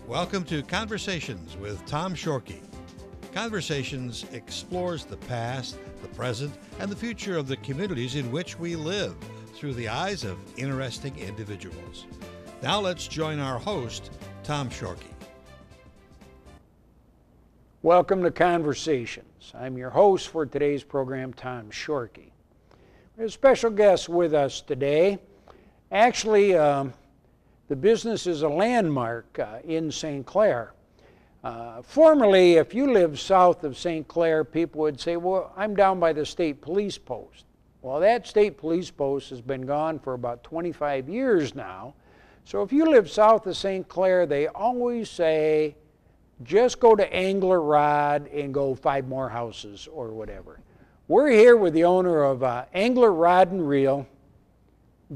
Welcome to Conversations with Tom Shorkey. Conversations explores the past, the present, and the future of the communities in which we live through the eyes of interesting individuals. Now let's join our host, Tom Shorkey. Welcome to Conversations. I'm your host for today's program, Tom Shorkey. We have a special guest with us today. Actually, the business is a landmark in St. Clair. Formerly, if you live south of St. Clair, people would say, well, I'm down by the state police post. Well, that state police post has been gone for about 25 years now. So if you live south of St. Clair, they always say, just go to Angler Rod and go 5 more houses or whatever. We're here with the owner of Angler Rod and Reel,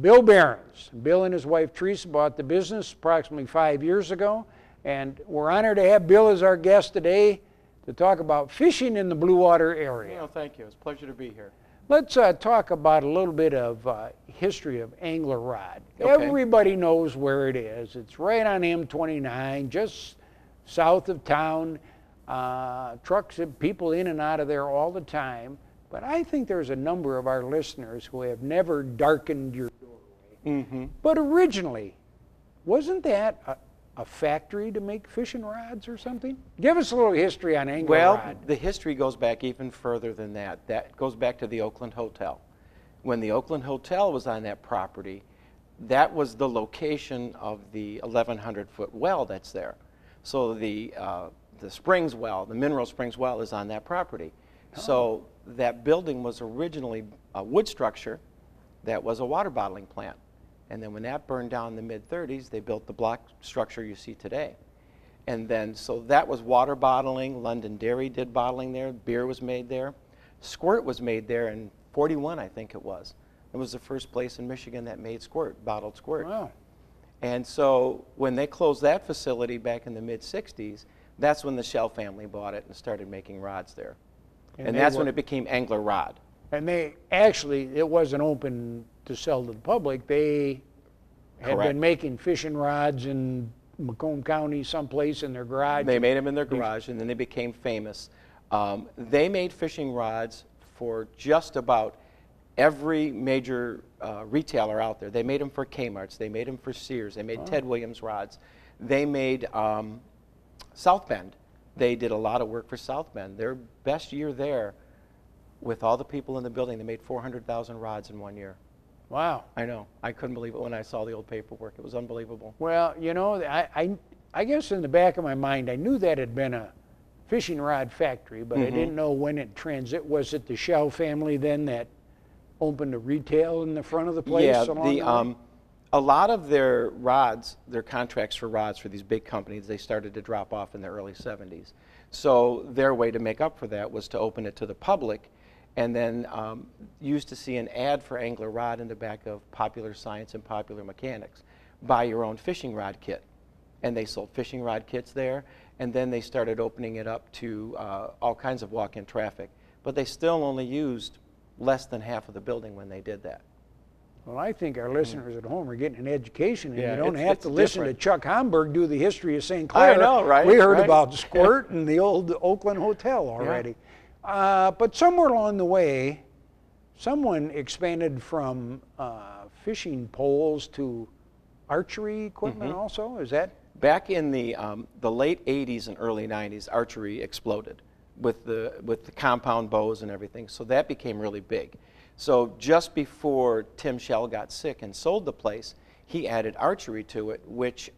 Bill Barrons. Bill and his wife Teresa bought the business approximately 5 years ago, and we're honored to have Bill as our guest today to talk about fishing in the Blue Water area. Well, thank you. It's a pleasure to be here. Let's talk about a little bit of history of Angler Rod. Okay. Everybody knows where it is. It's right on M29, just south of town. Trucks and people in and out of there all the time. But I think there's a number of our listeners who have never darkened your doorway. Mm-hmm. But originally, wasn't that a factory to make fishing rods or something? Give us a little history on Angler Rod. Well, the history goes back even further than that. That goes back to the Oakland Hotel. When the Oakland Hotel was on that property, that was the location of the 1,100-foot well that's there. So the Springs well, the Mineral Springs well, is on that property. Oh. So that building was originally a wood structure that was a water bottling plant. And then when that burned down in the mid-30s, they built the block structure you see today. And then, so that was water bottling. London Dairy did bottling there. Beer was made there. Squirt was made there in 41, I think it was. It was the first place in Michigan that made squirt, bottled squirt. Wow. And so when they closed that facility back in the mid-60s, that's when the Shell family bought it and started making rods there. And that's when it became Angler Rod. And they actually, it wasn't open to sell to the public. They had Correct. been making fishing rods in Macomb County someplace in their garage. They made them in their garage, and then they became famous. They made fishing rods for just about every major retailer out there. They made them for Kmart's. They made them for Sears. They made Ted Williams rods. They made South Bend. They did a lot of work for South Bend. Their best year there, with all the people in the building, they made 400,000 rods in 1 year. Wow. I know. I couldn't believe it when I saw the old paperwork. It was unbelievable. Well, you know, I guess in the back of my mind, I knew that had been a fishing rod factory, but I didn't know when it was it the Shell family then that opened a retail in the front of the place? Yeah, a lot of their rods, their contracts for rods for these big companies, they started to drop off in the early 70s. So their way to make up for that was to open it to the public, and then used to see an ad for Angler Rod in the back of Popular Science and Popular Mechanics. Buy your own fishing rod kit. And they sold fishing rod kits there, and then they started opening it up to all kinds of walk-in traffic. But they still only used less than half of the building when they did that. Well, I think our listeners at home are getting an education, and Yeah, you don't have to listen to Chuck Homburg do the history of St. Clair. I know, right? We heard right. about Squirt and the old Oakland Hotel already. Yeah. But somewhere along the way, someone expanded from fishing poles to archery equipment also? Is that? Back in the late 80s and early 90s, archery exploded with the compound bows and everything. So that became really big. So just before Tim Shell got sick and sold the place, he added archery to it, which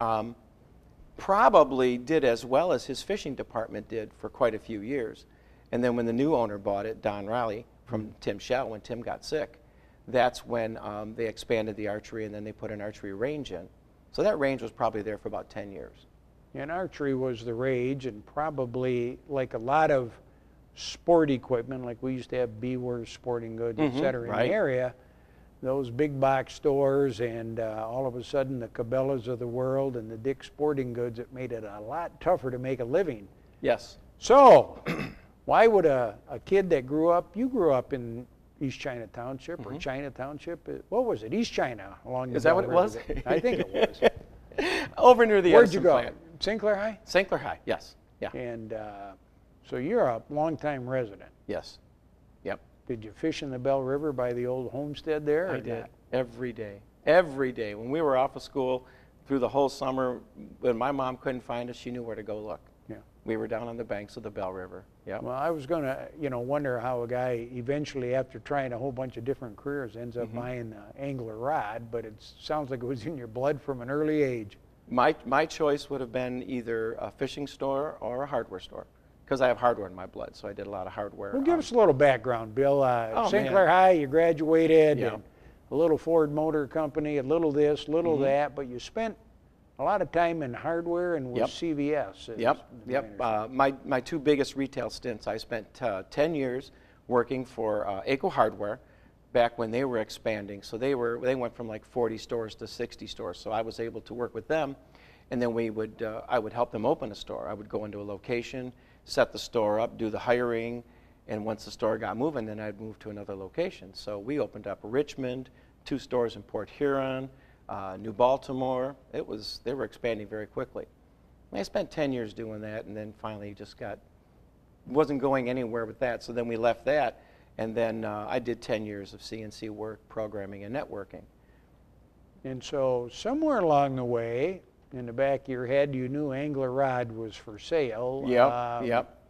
probably did as well as his fishing department did for quite a few years. And then when the new owner bought it, Don Riley, from Tim Shell, when Tim got sick, that's when they expanded the archery, and then they put an archery range in. So that range was probably there for about 10 years. And archery was the rage, and probably like a lot of sport equipment, like we used to have Beaver Sporting Goods, et cetera, in the area, those big box stores, and all of a sudden the Cabela's of the world and the Dick's Sporting Goods, it made it a lot tougher to make a living. Yes. So, why would a kid that you grew up in East China Township or China Township? What was it? East China along the Is that what it was? I think it was. Over near the Where'd you Edison go? plant. St. Clair High? St. Clair High, yes. Yeah. And so you're a longtime resident. Yes. Yep. Did you fish in the Bell River by the old homestead there? I did. Every day. Every day. When we were off of school through the whole summer, when my mom couldn't find us, she knew where to go look. Yeah. We were down on the banks of the Bell River. Yeah. Well, I was going to, wonder how a guy eventually, after trying a whole bunch of different careers, ends up buying the angler rod, but it sounds like it was in your blood from an early age. My choice would have been either a fishing store or a hardware store, because I have hardware in my blood, so I did a lot of hardware. Well, give us a little background, Bill. St. man. Clair High, you graduated, Yeah. and a little Ford Motor Company, a little this, little that, but you spent a lot of time in hardware and with Yep. CVS. Yep. My two biggest retail stints, I spent 10 years working for ACO Hardware back when they were expanding. So they went from like 40 stores to 60 stores. So I was able to work with them, and then I would help them open a store. I would go into a location, set the store up, do the hiring, and once the store got moving, then I'd move to another location. So we opened up Richmond, 2 stores in Port Huron, New Baltimore. They were expanding very quickly. And I spent 10 years doing that, and then finally just wasn't going anywhere with that. So then we left that, and then I did 10 years of CNC work, programming, and networking. And so somewhere along the way, in the back of your head, you knew angler rod was for sale. Yep.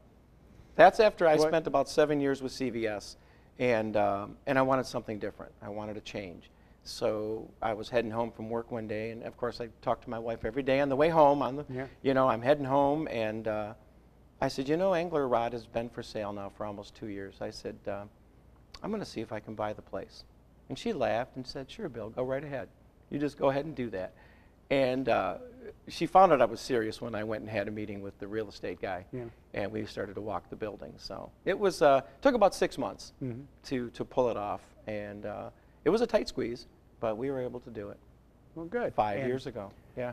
That's after I spent about 7 years with CVS, and I wanted something different. I wanted a change. So I was heading home from work one day, and of course I talked to my wife every day on the way home. I'm heading home, and I said, angler rod has been for sale now for almost 2 years. I said, I'm going to see if I can buy the place. And she laughed and said, sure, Bill, go right ahead. You just go ahead and do that. And she found out I was serious when I went and had a meeting with the real estate guy, and we started to walk the building. So it was took about 6 months to pull it off, and it was a tight squeeze, but we were able to do it. Well, good. 5 years ago. Yeah.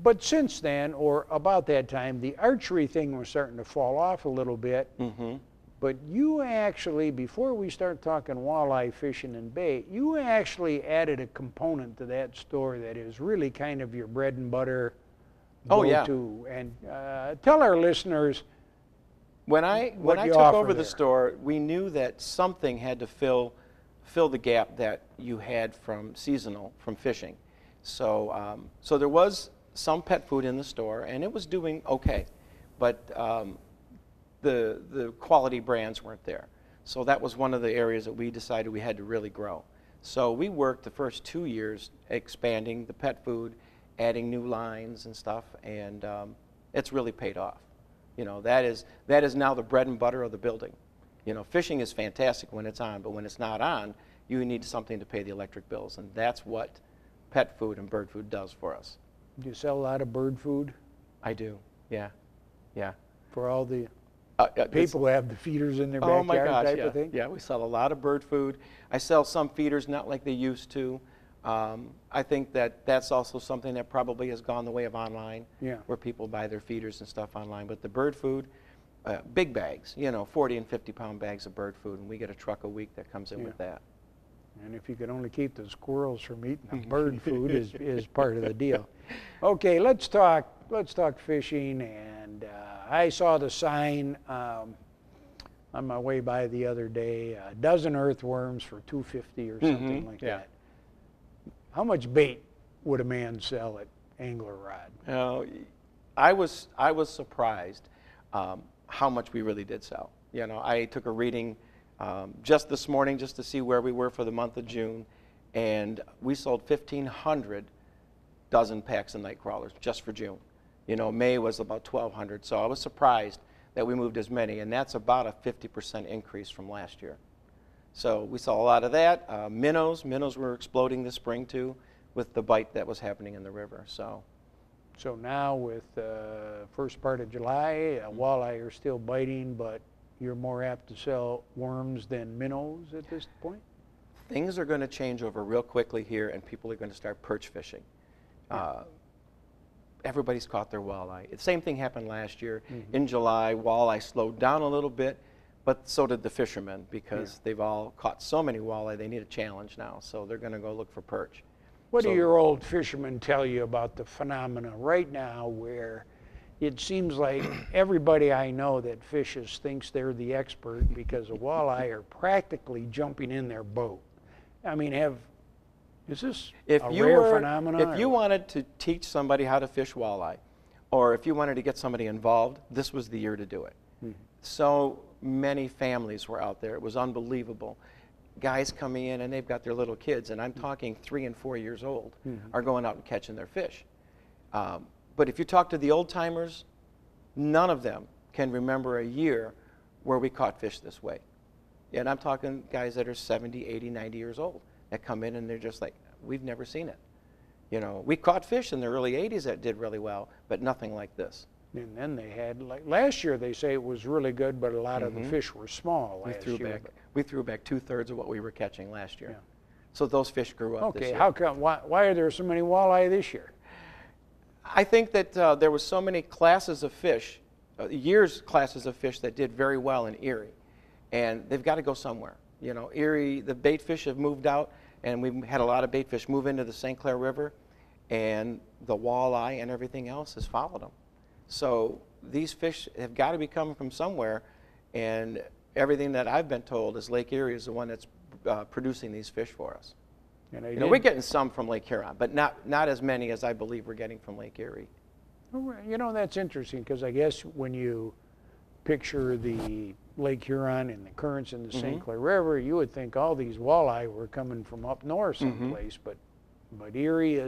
But since then, or about that time, the archery thing was starting to fall off a little bit. But you actually, before we start talking walleye fishing and bait, you actually added a component to that store that is really kind of your bread and butter go-to. And tell our listeners when I took over the store, we knew that something had to fill the gap that you had from fishing. So so there was some pet food in the store, and it was doing okay, but the quality brands weren't there. So that was one of the areas that we decided we had to really grow. So we worked the first 2 years expanding the pet food, adding new lines and stuff, and it's really paid off. That is now the bread and butter of the building. Fishing is fantastic when it's on, but when it's not on, you need something to pay the electric bills, and that's what pet food and bird food does for us. Do you sell a lot of bird food? I do, yeah. For all the people who have the feeders in their backyard type of thing? Yeah, we sell a lot of bird food. I sell some feeders, not like they used to. I think that's also something that probably has gone the way of online, where people buy their feeders and stuff online. But the bird food, big bags, 40 and 50-pound bags of bird food, and we get a truck a week that comes in with that. And if you could only keep the squirrels from eating the bird food is part of the deal. Okay, let's talk fishing. And I saw the sign on my way by the other day, a dozen earthworms for $2.50 or something like that. How much bait would a man sell at Angler Rod? I was surprised how much we really did sell. I took a reading just this morning just to see where we were for the month of June, and we sold 1,500 dozen packs of night crawlers just for June. May was about 1,200, so I was surprised that we moved as many, and that's about a 50% increase from last year. So we saw a lot of that. Minnows were exploding this spring too, with the bite that was happening in the river. So now with first part of July, walleye are still biting, but you're more apt to sell worms than minnows at this point? Things are going to change over real quickly here, and people are going to start perch fishing. Everybody's caught their walleye. The same thing happened last year. In July, walleye slowed down a little bit, but so did the fishermen, because they've all caught so many walleye, they need a challenge now, so they're going to go look for perch. What do So- your old fishermen tell you about the phenomena right now where it seems like everybody I know that fishes thinks they're the expert because a walleye are practically jumping in their boat? I mean, is this a rare phenomenon? If you wanted to teach somebody how to fish walleye, or if you wanted to get somebody involved, this was the year to do it. So many families were out there. It was unbelievable. Guys coming in and they've got their little kids, and I'm talking 3 and 4 years old, are going out and catching their fish. But if you talk to the old timers, none of them can remember a year where we caught fish this way. And I'm talking guys that are 70, 80, 90 years old that come in and they're just like, we've never seen it. You know, we caught fish in the early 80s that did really well, but nothing like this. And then they had, like last year they say it was really good, but a lot of the fish were small last year. We threw back 2/3 of what we were catching last year. Yeah. So those fish grew up this Okay, year. how come, why are there so many walleye this year? I think that there was so many classes of fish, classes of fish that did very well in Erie, and they've got to go somewhere. You know, Erie, the bait fish have moved out, and we've had a lot of bait fish move into the St. Clair River, and the walleye and everything else has followed them. So these fish have got to be coming from somewhere, and everything that I've been told is Lake Erie is the one that's producing these fish for us. And You know, we're getting some from Lake Huron, but not as many as I believe we're getting from Lake Erie. You know, that's interesting because I guess when you picture the Lake Huron and the currents in the St. Clair River, you would think all these walleye were coming from up north someplace, but Erie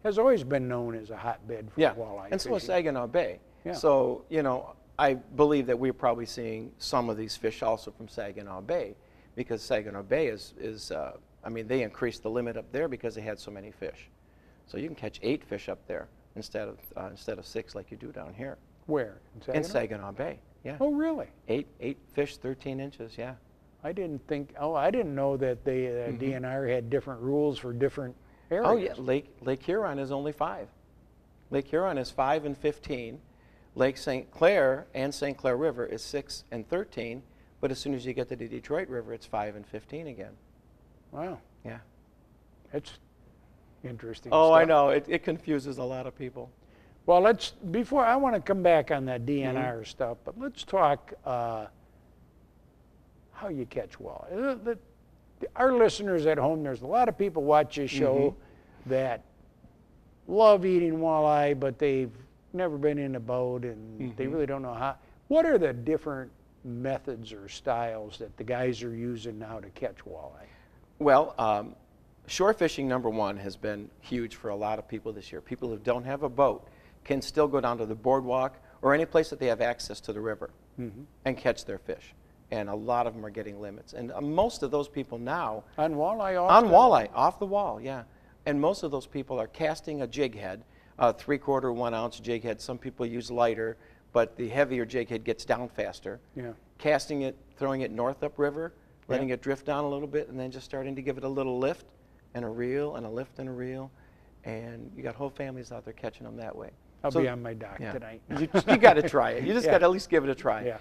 has always been known as a hotbed for walleye and so is fishing. Saginaw Bay. Yeah. So, you know, I believe that we're probably seeing some of these fish also from Saginaw Bay, because Saginaw Bay is I mean, they increased the limit up there because they had so many fish. So you can catch 8 fish up there instead of 6 like you do down here. Where? In Saginaw Bay, yeah. Oh, really? 8 fish, 13 inches, yeah. I didn't know that the DNR had different rules for different areas. Oh yeah, Lake Huron is only 5. Lake Huron is 5 and 15. Lake St. Clair and St. Clair River is 6 and 13. But as soon as you get to the Detroit River, it's 5 and 15 again. Wow. Yeah. That's interesting Oh, stuff. I know. It confuses a lot of people. Well, I want to come back on that DNR stuff, but let's talk how you catch walleye. Our listeners at home, there's a lot of people watch this show that love eating walleye, but they've never been in a boat and they really don't know how. What are the different methods or styles that the guys are using now to catch walleye? Well, shore fishing, number one, has been huge for a lot of people this year. People who don't have a boat can still go down to the boardwalk or any place that they have access to the river and catch their fish. And a lot of them are getting limits. And most of those people now... On walleye? Off the wall, yeah. And most of those people are casting a jig head, a 3/4, 1 ounce jig head. Some people use lighter, but the heavier jig head gets down faster. Yeah. Casting it, throwing it north upriver, letting it drift down a little bit, and then just starting to give it a little lift and a reel and a lift and a reel. And you got whole families out there catching them that way. I'll be on my dock tonight. you got to try it. You just got to at least give it a try. Yeah.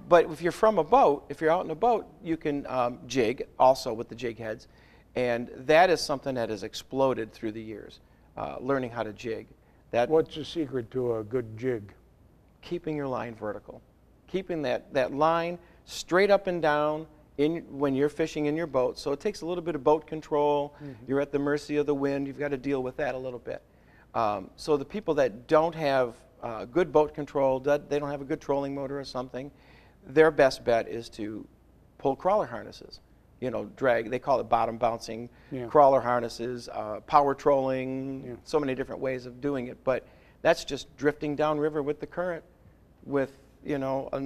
But if you're from a boat, if you're out in a boat, you can jig also with the jig heads. And that is something that has exploded through the years, learning how to jig. What's the secret to a good jig? Keeping your line vertical. Keeping that line straight up and down when you're fishing in your boat. So it takes a little bit of boat control. You're at the mercy of the wind. You've got to deal with that a little bit. So the people that don't have good boat control, they don't have a good trolling motor or something, their best bet is to pull crawler harnesses. You know, drag, they call it bottom bouncing, crawler harnesses, power trolling, so many different ways of doing it. But that's just drifting downriver with the current with, you know, a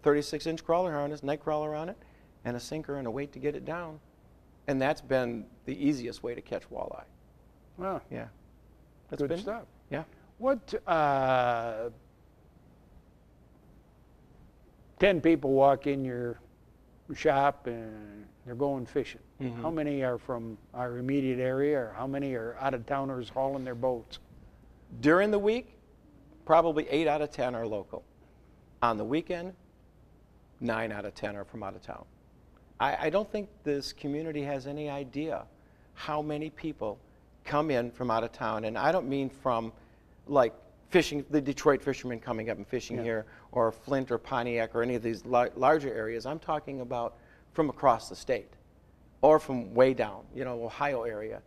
36-inch crawler harness, night crawler on it, and a sinker and a weight to get it down. And that's been the easiest way to catch walleye. Wow. Yeah. That's Good been, stuff. Yeah. What, 10 people walk in your shop and they're going fishing. How many are from our immediate area, or how many are out-of-towners hauling their boats? During the week, probably 8 out of 10 are local. On the weekend, 9 out of 10 are from out of town. I don't think this community has any idea how many people come in from out of town, and I don't mean from like fishing, the Detroit fishermen coming up and fishing here, or Flint or Pontiac or any of these larger areas. I'm talking about from across the state, or from way down, you know, Ohio area.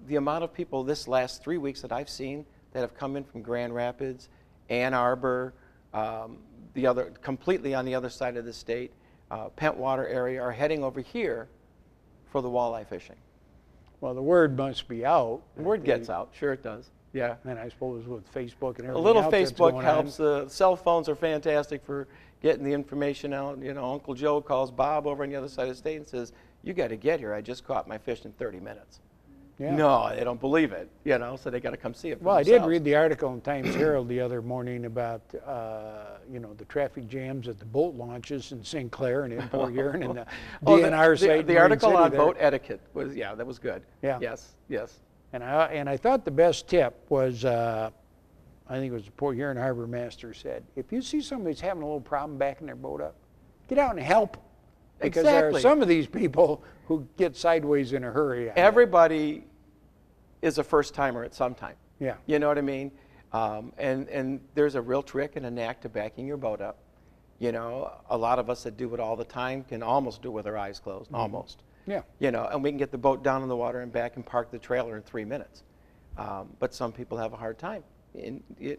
The amount of people this last 3 weeks that I've seen that have come in from Grand Rapids, Ann Arbor, completely on the other side of the state, Pentwater area, are heading over here for the walleye fishing. Well, the word must be out. The word gets out, sure it does. Yeah. And I suppose with Facebook and everything A little else that's Facebook going helps. Cell phones are fantastic for getting the information out. You know, Uncle Joe calls Bob over on the other side of the state and says, "You got to get here. I just caught my fish in 30 minutes." Yeah. No, they don't believe it, you know, so they got to come see it for Well, themselves. I did read the article in Times Herald the other morning about, you know, the traffic jams at the boat launches in St. Clair and in Port Huron and the DNR site. The article on boat etiquette was, yeah, that was good. Yeah. Yes, yes. And I thought the best tip was, I think it was the Port Huron Harbor Master said, if you see somebody's having a little problem backing their boat up, get out and help them. Because there are some of these people who get sideways in a hurry. Everybody is a first timer at some time. Yeah. You know what I mean? And there's a real trick and a knack to backing your boat up. You know, a lot of us that do it all the time can almost do it with our eyes closed, almost. Yeah. You know, and we can get the boat down in the water and back and park the trailer in 3 minutes. But some people have a hard time. And you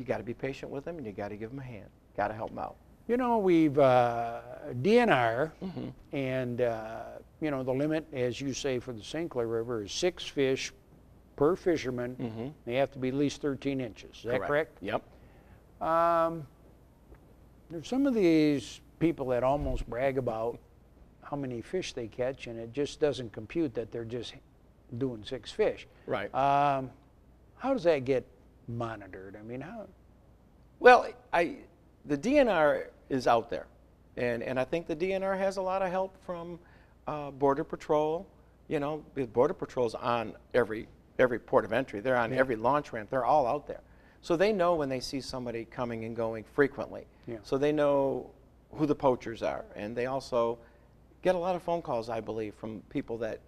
got to be patient with them, and you got to give them a hand. Got to help them out. You know, we've DNR, and you know, the limit, as you say, for the St. Clair River is 6 fish per fisherman. They have to be at least 13 inches. Is that correct? Yep. There's some of these people that almost brag about how many fish they catch, and it just doesn't compute that they're just doing 6 fish. Right. How does that get monitored? I mean, how? Well, the DNR is out there, and I think the DNR has a lot of help from Border Patrol. You know, the Border Patrol's on every port of entry. They're on every launch ramp. They're all out there. So they know when they see somebody coming and going frequently. Yeah. So they know who the poachers are, and they also get a lot of phone calls, I believe, from people that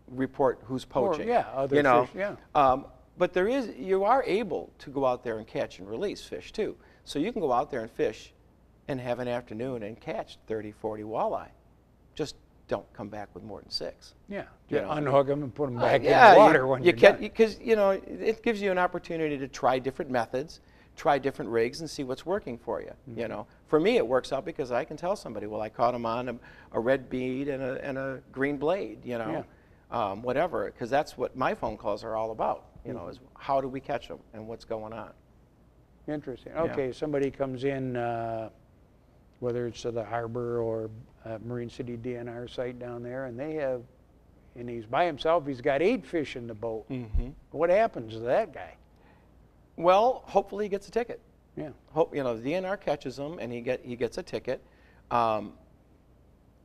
report who's poaching. Or, other you know? fish, yeah. But you are able to go out there and catch and release fish too. So you can go out there and fish and have an afternoon and catch 30, 40 walleye. Just don't come back with more than 6. Yeah, You know? unhook them and put them back in the water when you're done. Because, you know, it gives you an opportunity to try different methods, try different rigs, and see what's working for you. You know, for me it works out because I can tell somebody, well, I caught them on a red bead and a green blade, you know, whatever, because that's what my phone calls are all about. You know, is how do we catch them and what's going on. Interesting. Okay, somebody comes in, whether it's to the harbor or Marine City DNR site down there, and and he's by himself, he's got 8 fish in the boat. What happens to that guy? Well, hopefully he gets a ticket. Yeah. You know, the DNR catches him and he gets a ticket.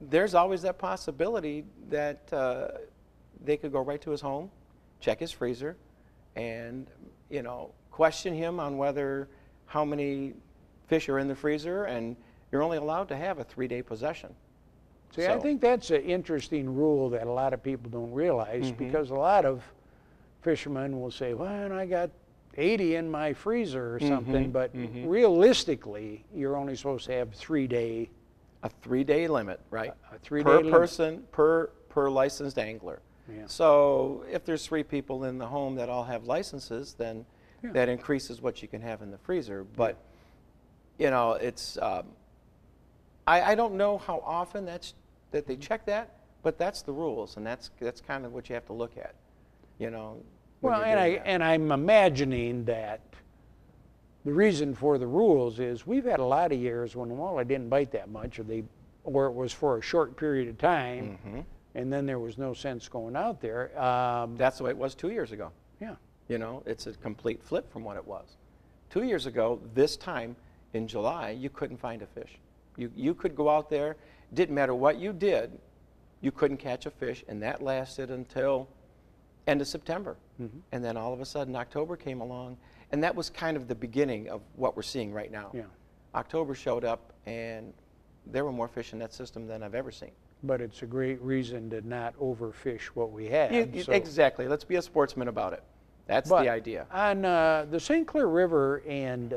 There's always that possibility that they could go right to his home, check his freezer, and, you know, question him on how many fish are in the freezer, and you're only allowed to have a 3-day possession. See, I think that's an interesting rule that a lot of people don't realize, because a lot of fishermen will say, well, I got 80 in my freezer or something, but realistically, you're only supposed to have 3-day. A 3-day limit, right? A 3-day per limit. person, per licensed angler. Yeah. So if there's 3 people in the home that all have licenses, then that increases what you can have in the freezer. But, you know, it's, I don't know how often that they check that, but that's the rules, and that's kind of what you have to look at, you know. Well, and I'm imagining that the reason for the rules is we've had a lot of years when walleye didn't bite that much, or it was for a short period of time, and then there was no sense going out there. That's the way it was 2 years ago. Yeah. You know, it's a complete flip from what it was. 2 years ago, this time in July, you couldn't find a fish. You could go out there, didn't matter what you did, you couldn't catch a fish, and that lasted until end of September. And then all of a sudden October came along, and that was kind of the beginning of what we're seeing right now. Yeah. October showed up, and there were more fish in that system than I've ever seen. But it's a great reason to not overfish what we have. Exactly. Let's be a sportsman about it. That's the idea. On the St. Clair River and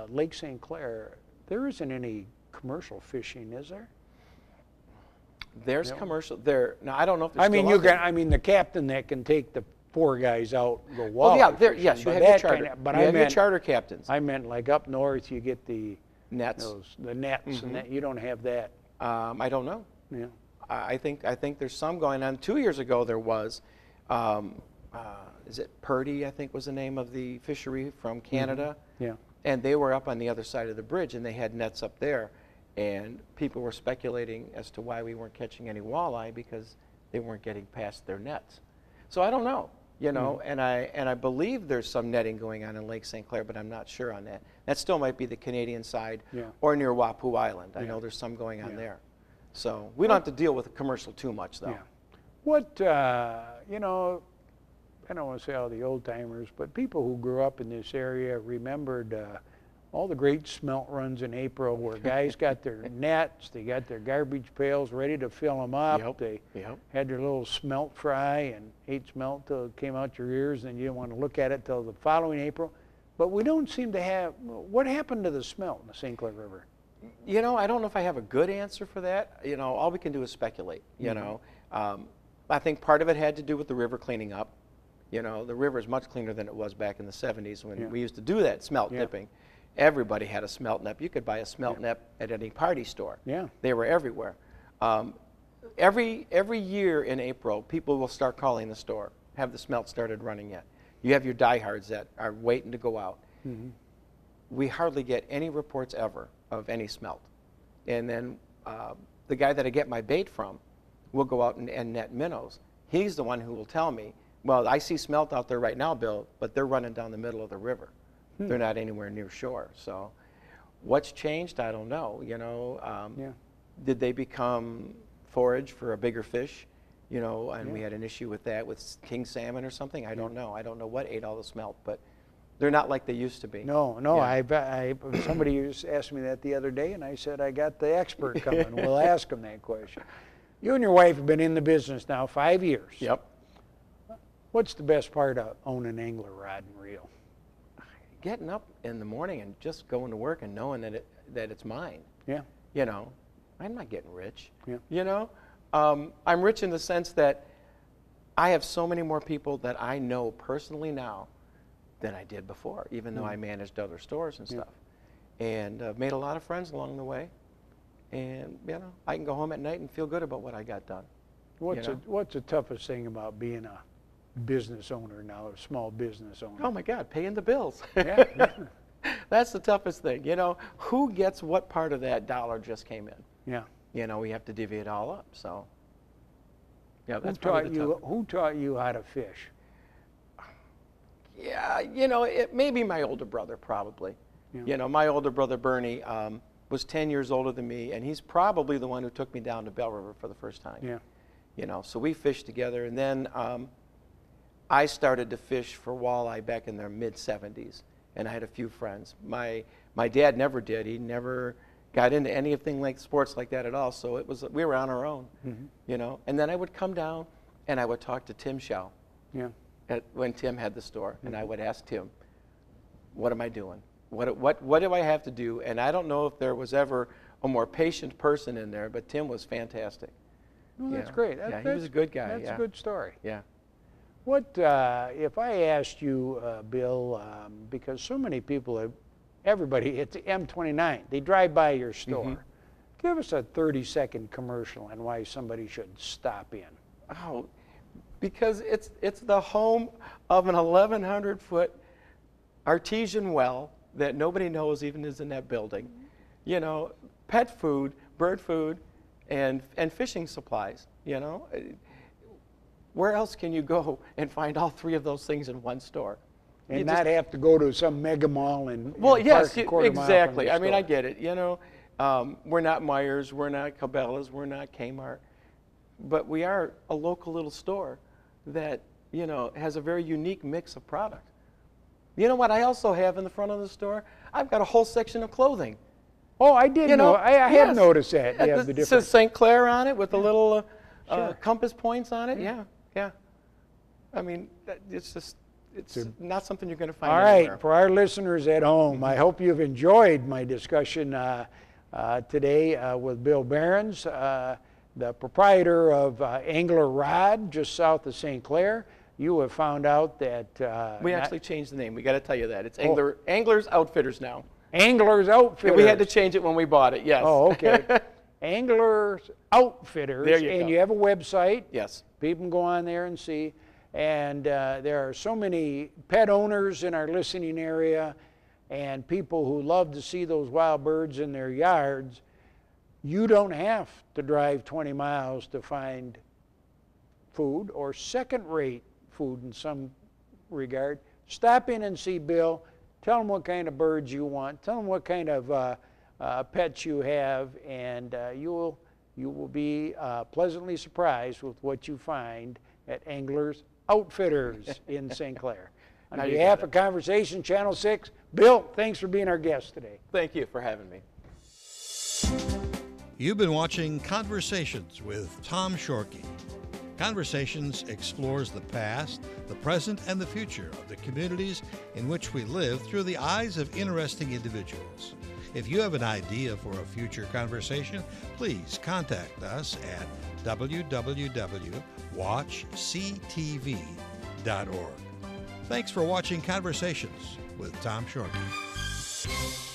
Lake St. Clair, there isn't any commercial fishing, is there? There's commercial there. Now I don't know if there's I mean the captain that can take the 4 guys out go walleye. Yeah, yes, you have your charter. But you have your charter captains. I meant like up north, you get the nets, the nets, and that you don't have that. I don't know. Yeah, I think there's some going on. 2 years ago there was. Is it Purdy? I think was the name of the fishery from Canada. Yeah, and they were up on the other side of the bridge, and they had nets up there, and people were speculating as to why we weren't catching any walleye because they weren't getting past their nets. So I don't know. You know, and I believe there's some netting going on in Lake St. Clair, but I'm not sure on that. That still might be the Canadian side or near Wapu Island. I know there's some going on there. So we don't have to deal with the commercial too much, though. Yeah. What, you know, I don't want to say all the old timers, but people who grew up in this area remembered all the great smelt runs in April where guys got their nets, they got their garbage pails ready to fill them up. They had their little smelt fry and ate smelt till it came out your ears, and you didn't want to look at it till the following April. But we don't seem to have, what happened to the smelt in the St. Clair River? You know, I don't know if I have a good answer for that. You know, all we can do is speculate, you know. I think part of it had to do with the river cleaning up. You know, the river is much cleaner than it was back in the 70s when we used to do that smelt dipping. Everybody had a smelt net. You could buy a smelt net at any party store. Yeah. They were everywhere. Every year in April, people will start calling the store. Have the smelt started running yet? You have your diehards that are waiting to go out. We hardly get any reports ever of any smelt. And then the guy that I get my bait from will go out and net minnows. He's the one who will tell me, well, I see smelt out there right now, Bill, but they're running down the middle of the river. They're not anywhere near shore. So what's changed? I don't know. You know, did they become forage for a bigger fish? You know, and we had an issue with that with king salmon or something. I don't know. I don't know what ate all the smelt, but they're not like they used to be. No. Somebody just asked me that the other day, and I said, I got the expert coming. We'll ask him that question. You and your wife have been in the business now 5 years. Yep. What's the best part of owning an angler rod and reel? Getting up in the morning and just going to work and knowing that it's mine. Yeah. You know, I'm not getting rich. Yeah. You know, I'm rich in the sense that I have so many more people that I know personally now than I did before, even though I managed other stores and stuff. And made a lot of friends along the way. And, you know, I can go home at night and feel good about what I got done. What's the toughest thing about being a business owner now, a small business owner? Oh my God, paying the bills. Yeah. That's the toughest thing. You know, who gets what part of that dollar just came in? Yeah. You know, we have to divvy it all up. So, yeah, that's Who taught you how to fish? Yeah, you know, it may be my older brother probably. Yeah. You know, my older brother Bernie was 10 years older than me, and he's probably the one who took me down to Bell River for the first time. Yeah. You know, so we fished together, and then I started to fish for walleye back in the mid-70s, and I had a few friends. My dad never did. He never got into anything like sports like that at all, so we were on our own, you know. And then I would come down, and I would talk to Tim Schell when Tim had the store, and I would ask Tim, what am I doing? What do I have to do? And I don't know if there was ever a more patient person in there, but Tim was fantastic. Well, that's great. He was a good guy. That's a good story. Yeah. What, if I asked you, Bill, because so many people, everybody, it's M29, they drive by your store. Give us a 30-second commercial on why somebody should stop in. Oh, because it's the home of an 1,100-foot artesian well that nobody knows even is in that building. You know, pet food, bird food, and fishing supplies, you know. Where else can you go and find all three of those things in one store? And not have to go to some mega mall and yes, exactly. I mean, I get it. You know, we're not Myers, we're not Cabela's, we're not Kmart, but we are a local little store that, you know, has a very unique mix of product. You know what I also have in the front of the store? I've got a whole section of clothing. Oh, I did You know, know. I yes. have noticed that. Yeah, Yeah, the it difference. says St. Clair on it with the little Sure. compass points on it. Yeah, yeah. I mean, it's just, it's not something you're going to find All anywhere. right, for our listeners at home, I hope you've enjoyed my discussion today with Bill Barrons, the proprietor of Angler Rod just south of St. Clair. You have found out that... We actually changed the name. We got to tell you that. It's Oh. Anglers Outfitters now. Anglers Outfitters. We had to change it when we bought it, yes. Oh, okay. Anglers Outfitters. There you and go. you have a website. Yes. People can go on there and see. And there are so many pet owners in our listening area and people who love to see those wild birds in their yards. You don't have to drive 20 miles to find food or second-rate food in some regard. Stop in and see Bill. Tell him what kind of birds you want. Tell him what kind of pets you have, and you will be pleasantly surprised with what you find at Anglers Outfitters in St. Clair. On Now you behalf got of Conversation Channel 6, Bill, thanks for being our guest today. Thank you for having me. You've been watching Conversations with Tom Shorkey. Conversations explores the past, the present, and the future of the communities in which we live through the eyes of interesting individuals. If you have an idea for a future conversation, please contact us at www.watchctv.org. Thanks for watching Conversations with Tom Shorkey.